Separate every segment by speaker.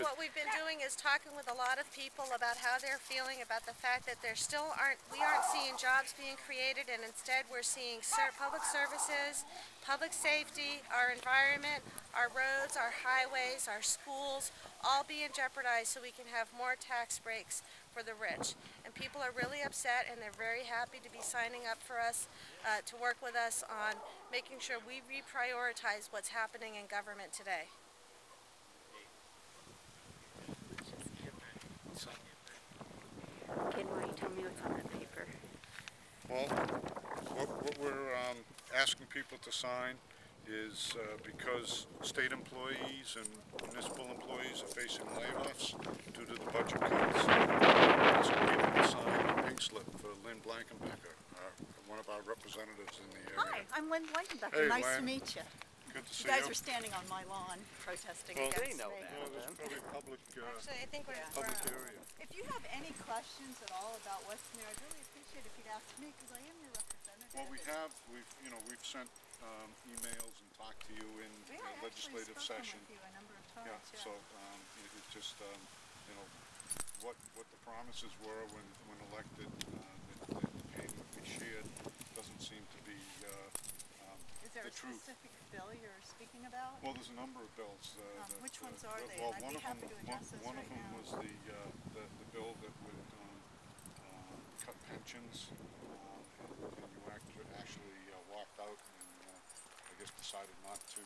Speaker 1: what we've been doing is talking with a lot of people about how they're feeling about the fact that we aren't seeing jobs being created, and instead we're seeing public services, public safety, our environment, our roads, our highways, our schools, all being jeopardized so we can have more tax breaks for the rich. And people are really upset, and they're very happy to be signing up for us, to work with us on making sure we reprioritize what's happening in government today.
Speaker 2: Ken, why don't you tell me what's on that paper?
Speaker 3: Well, what we're asking people to sign is because state employees and municipal employees are facing layoffs due to the budget cuts, asking people to sign a pink slip for Lynne Blankenbeker, one of our representatives in the area.
Speaker 2: Hi, I'm Lynne Blankenbeker.
Speaker 3: Hey,
Speaker 2: nice
Speaker 3: Lynne.
Speaker 2: to meet you.
Speaker 3: Good to see
Speaker 2: You guys
Speaker 3: you.
Speaker 2: are standing on my lawn protesting
Speaker 3: Well,
Speaker 2: against
Speaker 4: they know
Speaker 2: me.
Speaker 4: that.
Speaker 3: Well, there's probably public,
Speaker 1: Actually, I think we're
Speaker 3: public area.
Speaker 2: If you have any questions at all about Westmere, I'd really appreciate if you'd ask me because I am your representative.
Speaker 3: Well, we've sent emails and talked to you in legislative session.
Speaker 2: With you a number of times,
Speaker 3: So it's just what the promises were when elected, that the pain would be shared doesn't seem to be
Speaker 2: Is there
Speaker 3: the
Speaker 2: a
Speaker 3: truth.
Speaker 2: specific bill you're speaking about?
Speaker 3: Well, there's a number of bills.
Speaker 2: Which ones are they?
Speaker 3: Well,
Speaker 2: And I'd be happy to address those
Speaker 3: one
Speaker 2: right
Speaker 3: of them
Speaker 2: now.
Speaker 3: was the bill that would cut pensions, and you actually walked out and I guess decided not to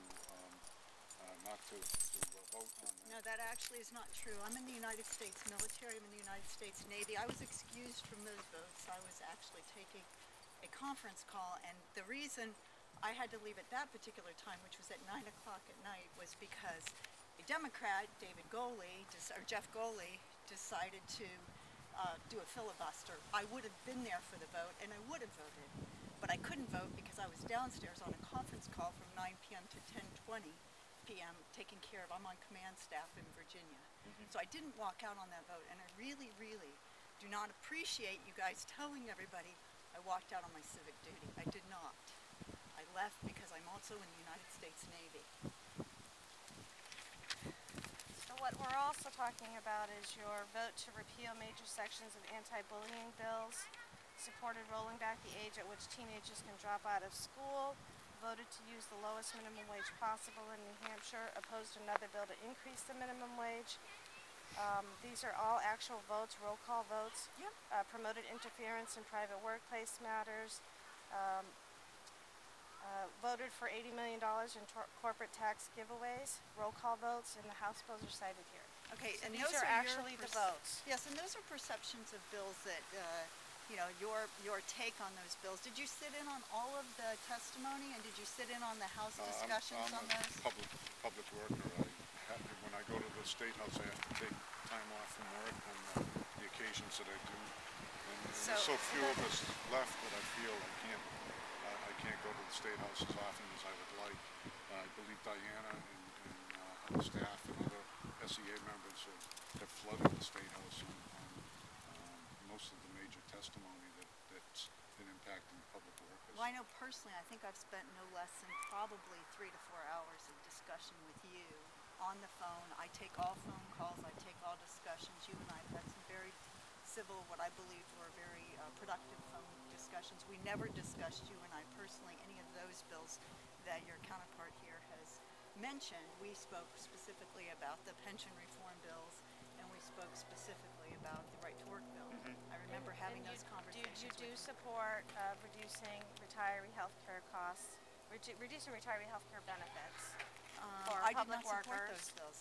Speaker 3: vote on that.
Speaker 2: No, that actually is not true. I'm in the United States military. I'm in the United States Navy. I was excused from those votes. I was actually taking a conference call, and the reason I had to leave at that particular time, which was at 9 o'clock at night, was because a Democrat, Jeff Goley, decided to do a filibuster. I would have been there for the vote, and I would have voted, but I couldn't vote because I was downstairs on a conference call from 9 p.m. to 10:20 p.m. taking care of, I'm on command staff in Virginia. So I didn't walk out on that vote, and I really, really do not appreciate you guys telling everybody I walked out on my civic duty. I did not. I left because I'm also in the United States Navy.
Speaker 1: So what we're also talking about is your vote to repeal major sections of anti-bullying bills, supported rolling back the age at which teenagers can drop out of school, voted to use the lowest minimum wage possible in New Hampshire, opposed another bill to increase the minimum wage. These are all actual votes, roll call votes.
Speaker 2: Yep.
Speaker 1: Promoted interference in private workplace matters. Voted for $80 million in corporate tax giveaways. Roll call votes, and the House bills are cited here.
Speaker 2: Okay,
Speaker 1: So
Speaker 2: and
Speaker 1: these
Speaker 2: those
Speaker 1: are
Speaker 2: your
Speaker 1: actually the votes.
Speaker 2: Yes, and those are perceptions of bills that, your take on those bills. Did you sit in on all of the testimony, and did you sit in on the House discussions on
Speaker 3: I'm
Speaker 2: those?
Speaker 3: a public worker. When I go to the State House, I have to take time off from work on the occasions that I do. And there's so few of us left that I feel I can't go to the State House as often as I would like. I believe Diana and other staff and other SEA members have flooded the State House on most of the major testimony that's been impacting public workers.
Speaker 2: Well, I know personally, I think I've spent no less than probably 3 to 4 hours of discussion with you on the phone. I take all phone calls, I take all discussions. You and I have had some very civil, what I believe were very productive phone discussions. We never discussed, you and I personally, any of those bills that your counterpart here has mentioned. We spoke specifically about the pension reform bills, and we spoke specifically about the right to work bill. I remember having those conversations.
Speaker 1: You do support reducing retiree health care costs, reducing retiree health care benefits for
Speaker 2: I did
Speaker 1: public
Speaker 2: not support
Speaker 1: workers.
Speaker 2: those bills.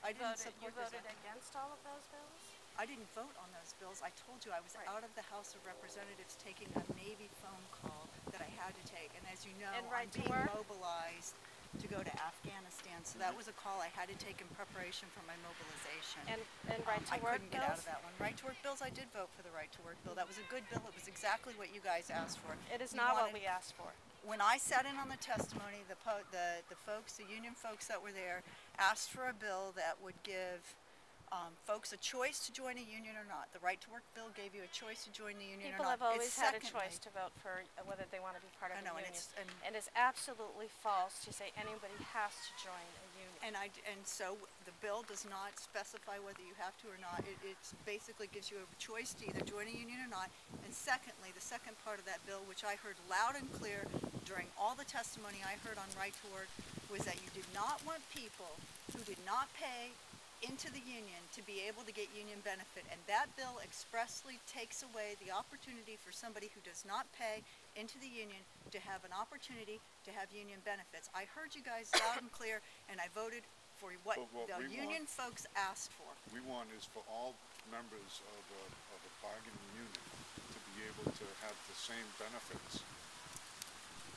Speaker 2: I didn't support
Speaker 1: You voted against all of those bills?
Speaker 2: I didn't vote on those bills. I told you I was out of the House of Representatives taking a Navy phone call that I had to take. And as you know, I'm being mobilized to go to Afghanistan. So that was a call I had to take in preparation for my mobilization.
Speaker 1: And right to work
Speaker 2: I couldn't get out of that one. Right to work bills, I did vote for the right to work bill. That was a good bill. It was exactly what you guys asked for.
Speaker 1: It is not what we asked for.
Speaker 2: When I sat in on the testimony, the folks, the union folks that were there, asked for a bill that would give folks a choice to join a union or not. The right to work bill gave you a choice to join the union
Speaker 1: People
Speaker 2: or not.
Speaker 1: have always had a choice to vote for whether they want to be part of a union. And it's absolutely false to say anybody has to join a union.
Speaker 2: And so the bill does not specify whether you have to or not. It basically gives you a choice to either join a union or not. And secondly, the second part of that bill, which I heard loud and clear during all the testimony I heard on right to work, was that you did not want people who did not pay into the union to be able to get union benefit, and that bill expressly takes away the opportunity for somebody who does not pay into the union to have an opportunity to have union benefits. I heard you guys loud and clear, and I voted for what the union folks asked for.
Speaker 3: We want is for all members of a bargaining unit to be able to have the same benefits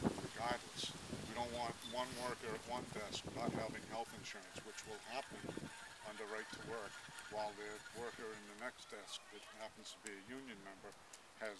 Speaker 3: regardless. We don't want one worker at one desk not having health insurance, which will happen under right to work, while the worker in the next desk that happens to be a union member has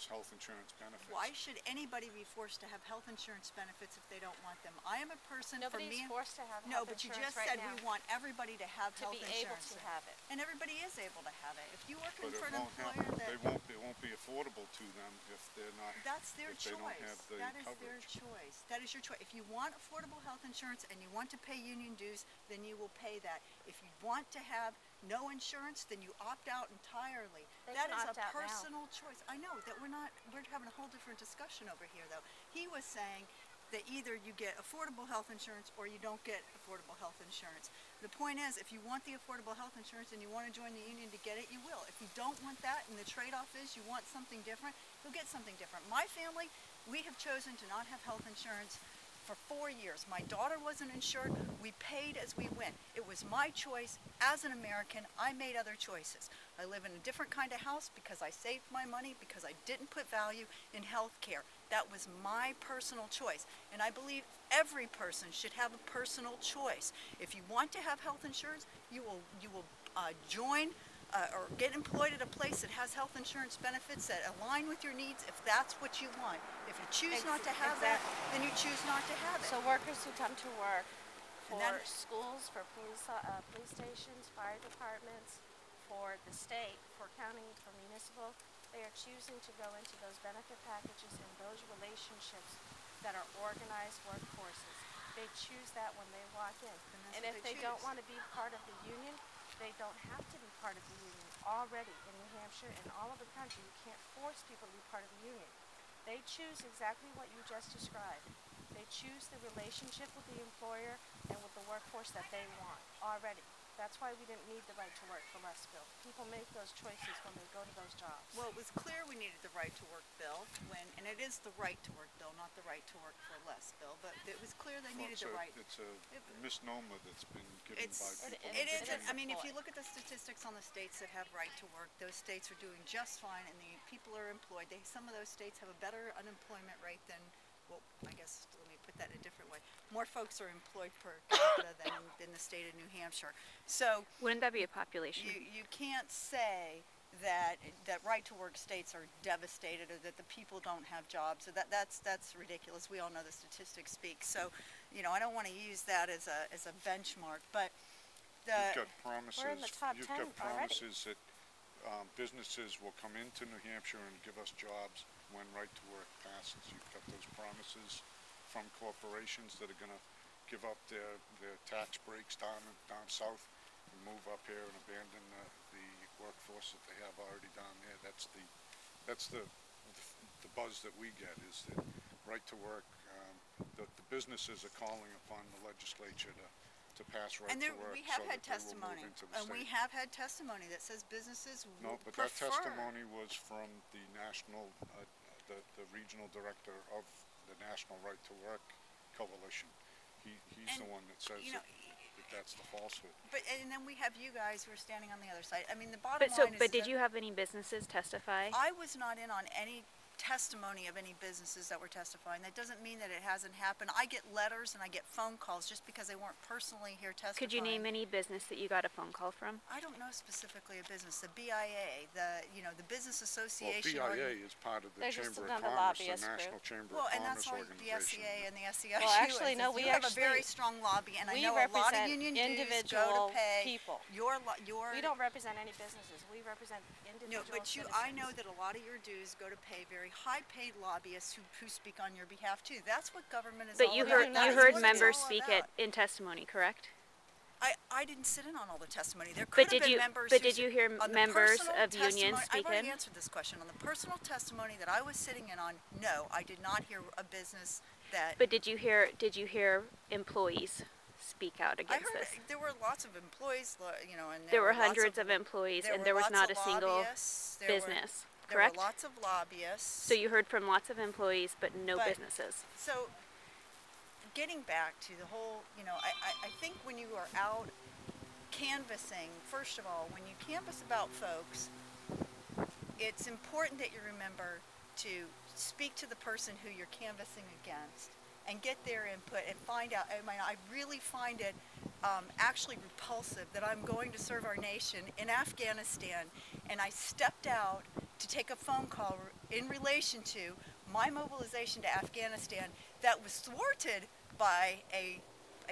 Speaker 3: health insurance benefits.
Speaker 2: Why should anybody be forced to have health insurance benefits if they don't want them? I am a person,
Speaker 1: Nobody's
Speaker 2: for me,
Speaker 1: forced to have
Speaker 2: no,
Speaker 1: health
Speaker 2: but you
Speaker 1: insurance
Speaker 2: just
Speaker 1: right
Speaker 2: said
Speaker 1: now
Speaker 2: we want everybody to have
Speaker 1: to
Speaker 2: health
Speaker 1: be able
Speaker 2: insurance.
Speaker 1: to have it.
Speaker 2: And everybody is able to have it. If you work
Speaker 3: But
Speaker 2: for
Speaker 3: it
Speaker 2: an
Speaker 3: won't
Speaker 2: employer that
Speaker 3: it won't be affordable to them if they're not.
Speaker 2: that's their
Speaker 3: if they
Speaker 2: choice.
Speaker 3: don't have the
Speaker 2: That is their
Speaker 3: coverage.
Speaker 2: choice. That is your choice. If you want affordable health insurance and you want to pay union dues, then you will pay that. If you want to have no insurance, then you opt out entirely.
Speaker 1: They
Speaker 2: That
Speaker 1: can
Speaker 2: is a
Speaker 1: opt out now.
Speaker 2: personal choice. I know that we're having a whole different discussion over here though. He was saying that either you get affordable health insurance or you don't get affordable health insurance. The point is, if you want the affordable health insurance and you want to join the union to get it, you will. If you don't want that and the trade-off is you want something different, you'll get something different. My family, we have chosen to not have health insurance for 4 years. My daughter wasn't insured. We paid as we went. It was my choice. As an American, I made other choices. I live in a different kind of house because I saved my money, because I didn't put value in health care. That was my personal choice. And I believe every person should have a personal choice. If you want to have health insurance, you will join or get employed at a place that has health insurance benefits that align with your needs if that's what you want. If you choose not to have that, then you choose not to have it.
Speaker 1: So workers who come to work for
Speaker 2: And
Speaker 1: schools, for police stations, fire departments, for the state, for county, for municipal, they are choosing to go into those benefit packages and those relationships that are organized workforces. They choose that when they walk in. And if they don't want to be part of the union, they don't have to be part of the union. Already in New Hampshire and all over the country, you can't force people to be part of the union. They choose exactly what you just described. They choose the relationship with the employer and with the workforce that they want already. That's why we didn't need the right to work for less bill. People make those choices when they go to those jobs.
Speaker 2: Well, it was clear we needed the right to work bill and it is the right to work bill, not the right to work for less bill, but it was clear they needed the right.
Speaker 3: It's a misnomer that's been given by people.
Speaker 2: It isn't. I mean, if you look at the statistics on the states that have right to work, those states are doing just fine and the people are employed. Some of those states have a better unemployment rate than, well, I guess, let me put that in a different way. More folks are employed per capita than the state of New Hampshire. So
Speaker 4: wouldn't that be a population?
Speaker 2: you can't say that right to work states are devastated or that the people don't have jobs. So that's ridiculous. We all know the statistics speak. So, I don't want to use that as a benchmark, but
Speaker 3: You've got promises.
Speaker 1: We're in the top 10
Speaker 3: You've got promises that businesses will come into New Hampshire and give us jobs when right to work passes. You've got those promises from corporations that are going to give up their tax breaks down south and move up here and abandon the workforce that they have already down there. That's the buzz that we get, is that right to work. The businesses are calling upon the legislature to pass right to work.
Speaker 2: We have
Speaker 3: so
Speaker 2: had
Speaker 3: that they will move
Speaker 2: testimony,
Speaker 3: into the
Speaker 2: and
Speaker 3: state.
Speaker 2: we have had testimony that says businesses
Speaker 3: No,
Speaker 2: will
Speaker 3: but
Speaker 2: prefer.
Speaker 3: that testimony was from the national, the regional director of the National Right to Work Coalition. He's the one that says that's the falsehood.
Speaker 2: And then we have you guys who are standing on the other side. I mean, the bottom line is.
Speaker 4: But did you have any businesses testify?
Speaker 2: I was not in on any testimony of any businesses that were testifying. That doesn't mean that it hasn't happened. I get letters and I get phone calls just because they weren't personally here testifying.
Speaker 4: Could you name any business that you got a phone call from?
Speaker 2: I don't know specifically a business. The BIA, the Business Association.
Speaker 3: Well, BIA is part of the
Speaker 1: They're just
Speaker 3: Chamber of
Speaker 1: another
Speaker 3: Commerce, the
Speaker 1: lobbyist
Speaker 3: National
Speaker 1: group.
Speaker 3: Chamber
Speaker 2: Well,
Speaker 3: of
Speaker 2: and that's
Speaker 3: Commerce
Speaker 2: why the
Speaker 3: organization.
Speaker 2: SCA and the SCIU.
Speaker 1: Well, actually, no, we
Speaker 2: have a very strong lobby, and I
Speaker 1: we
Speaker 2: know a lot of
Speaker 1: represent
Speaker 2: union dues go to
Speaker 1: individual
Speaker 2: pay.
Speaker 1: people.
Speaker 2: We
Speaker 1: We don't represent any businesses. We represent
Speaker 2: No,
Speaker 1: individual
Speaker 2: but
Speaker 1: citizens.
Speaker 2: I know that a lot of your dues go to pay very high-paid lobbyists who speak on your behalf too. That's what government is
Speaker 4: But
Speaker 2: all
Speaker 4: you
Speaker 2: about.
Speaker 4: heard
Speaker 2: That's
Speaker 4: you heard
Speaker 2: what it's
Speaker 4: members
Speaker 2: all
Speaker 4: speak
Speaker 2: about.
Speaker 4: it in testimony, correct?
Speaker 2: I didn't sit in on all the testimony. There
Speaker 4: But
Speaker 2: could have
Speaker 4: did
Speaker 2: been
Speaker 4: you
Speaker 2: members.
Speaker 4: but did you hear
Speaker 2: on the
Speaker 4: members
Speaker 2: personal
Speaker 4: of unions
Speaker 2: testimony-
Speaker 4: speak
Speaker 2: I've already
Speaker 4: in?
Speaker 2: answered this question. On the personal testimony that I was sitting in on, no, I did not hear a business that.
Speaker 4: But did you hear employees speak out
Speaker 2: I
Speaker 4: against
Speaker 2: heard
Speaker 4: this?
Speaker 2: there were lots of employees, you know, and
Speaker 4: There were
Speaker 2: lots of-
Speaker 4: hundreds of employees, and
Speaker 2: were
Speaker 4: there was
Speaker 2: lots
Speaker 4: not a
Speaker 2: of
Speaker 4: single
Speaker 2: lobbyists.
Speaker 4: business,
Speaker 2: There
Speaker 4: correct?
Speaker 2: were lots of lobbyists.
Speaker 4: So you heard from lots of employees, but no
Speaker 2: But-
Speaker 4: businesses.
Speaker 2: So, getting back to the whole, you know, I think when you are out canvassing, first of all, when you canvass about folks, it's important that you remember to speak to the person who you're canvassing against and get their input and find out. I mean, I really find it actually repulsive that I'm going to serve our nation in Afghanistan, and I stepped out to take a phone call in relation to my mobilization to Afghanistan that was thwarted by a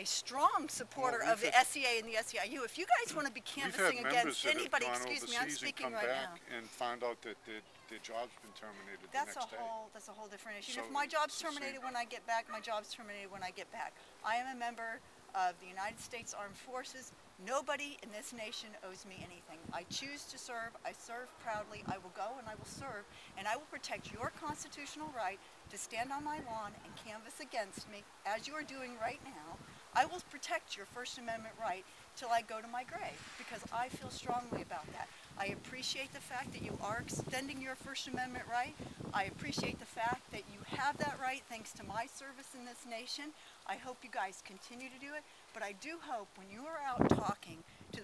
Speaker 2: strong supporter of the SEA and the SEIU. If you guys want to be canvassing against anybody, excuse me, I'm speaking right now.
Speaker 3: And found out that their job's been terminated the
Speaker 2: That's
Speaker 3: next day.
Speaker 2: that's a whole different issue.
Speaker 3: So
Speaker 2: And if my job's
Speaker 3: it's the same.
Speaker 2: terminated when I get back, my job's terminated when I get back. I am a member of the United States Armed Forces. Nobody in this nation owes me anything. I choose to serve. I serve proudly. I will go and I will serve, and I will protect your constitutional right to stand on my lawn and canvass against me, as you are doing right now. I will protect your First Amendment right till I go to my grave, because I feel strongly about that. I appreciate the fact that you are extending your First Amendment right. I appreciate the fact that you have that right thanks to my service in this nation. I hope you guys continue to do it, but I do hope when you are out talking to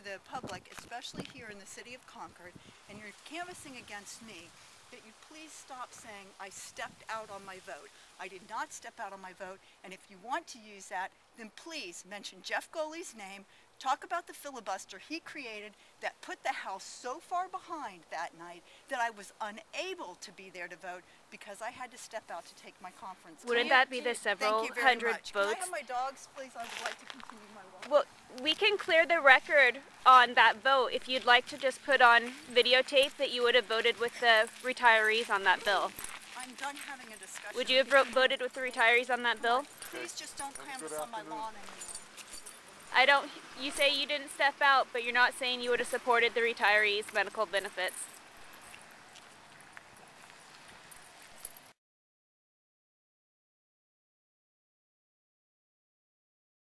Speaker 2: the public, especially here in the city of Concord, and you're canvassing against me, that you please stop saying, I stepped out on my vote. I did not step out on my vote, and if you want to use that, then please mention Jeff Goley's name, talk about the filibuster he created that put the House so far behind that night that I was unable to be there to vote because I had to step out to take my conference call.
Speaker 4: Wouldn't that be the several
Speaker 2: Thank you very
Speaker 4: hundred
Speaker 2: much.
Speaker 4: votes?
Speaker 2: Can I have my dogs, please? I would like to continue my walk.
Speaker 4: Well, we can clear the record on that vote if you'd like to just put on videotape that you would have voted with the retirees on that bill.
Speaker 2: I'm done having a discussion.
Speaker 4: Would you have voted with the retirees on that bill?
Speaker 2: Please just don't canvass on my lawn anymore.
Speaker 4: I don't, you say you didn't step out, but you're not saying you would have supported the retirees' medical benefits.